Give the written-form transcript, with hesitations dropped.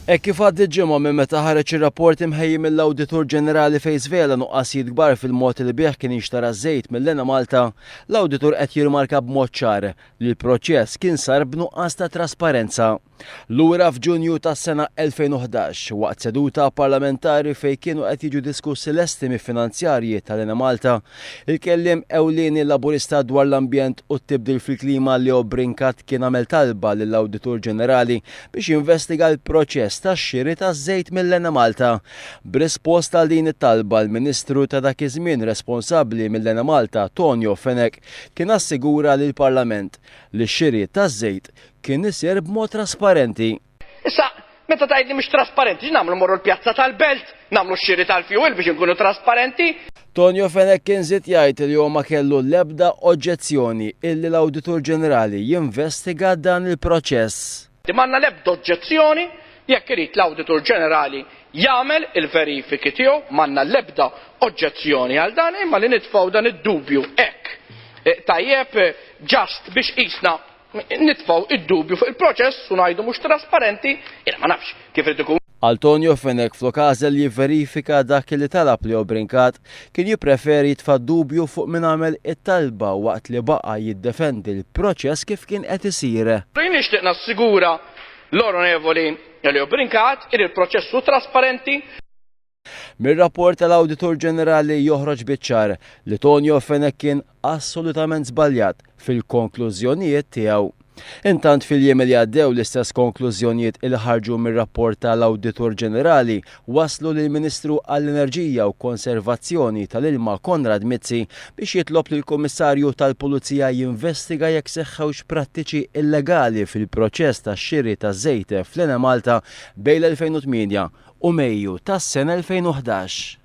Kif għaddi ġimgħa minn meta ħareġ ir-rapport imħejji mill-Awditur Ġenerali fejn żvela nuqqasijiet kbar fil-mod li bih kien jinxtara żejt mill-Lena Malta, l-Awditur qed jirmarka b'mod ċar li l-proċess kien sar b'nuqqas ta' trasparenza. Lura f'Ġunju tas-sena 2011 waqt seduta parlamentari fejn kienu qed jiġu diskussi l-estimi finanzjarji tal-Lena Malta, il-kelliem ewlieni laburista dwar l-ambjent u t-tibdil fil-klima li Brinkat kien għamel talba lill-Awditur Ġenerali biex jinvestiga l-proċess tax-xiri taż-żejt mill-Lena Malta. B'risposta għal din it-talba l-Ministru ta' dak iż-żmien responsabbli mill-Lena Malta, Tonio Fenech, kien assigura lill-Parlament li x-xiri taż-żejt kien isir b'mod trasparenti. Issa, meta tgħidli mhux trasparenti, nagħmlu morru l-pjazza tal-Belt, nagħmlu x-xiri tal-fjuwil biex inkunu trasparenti. Tonio Fenech kien żied jgħid li ma kellu l-ebda oġġezzjoni illi l-Awditur Ġenerali jinvestiga dan il-proċess. M'għandna l-ebda oġġezzjoni jekk irid l-Awditur Ġenerali jagħmel il-verifiki tiegħu, m'għandna l-ebda oġġezzjoni għal dan imma li nitfgħu dan id-dubju hekk. Tajjeb ġast biex qisna nitfgħu id-dubju fuq il-proċess u ngħidu mhux trasparenti, jiena ma nafx kif irid ikun. Għal Tonio Fenech flok għażel jivverifika dak li talab li Brinkat kien jippreferi jitfa' dubju fuq min għamel it-talba waqt li baqa' jiddefendi l-proċess kif kien qed isir. Nixtieq nassigura l-Onorevoli Joe Brinkat il-proċessu trasparenti. Mir-rapport tal-Awditur Ġenerali joħroġ biċ-ċar li Tonio Fenech kien assolutament żbaljat fil-konklużjonijiet tiegħu. Intant fil-jiem li għaddew l-istess konklużjonijiet il ħarġu mir-rapport tal-Awditur Ġenerali waslu lill-Ministru għall-Enerġija u Konservazzjoni tal-Ilma Ġenerali Mizzi biex jitlob lill-Kummissarju tal-Pulizija jinvestiga jekk seħħewx prattiċi illegali fil-proċess tax-xiri taż-żejt fl-Lena Malta bejn l-2008 u Mejju tas-sena 2011.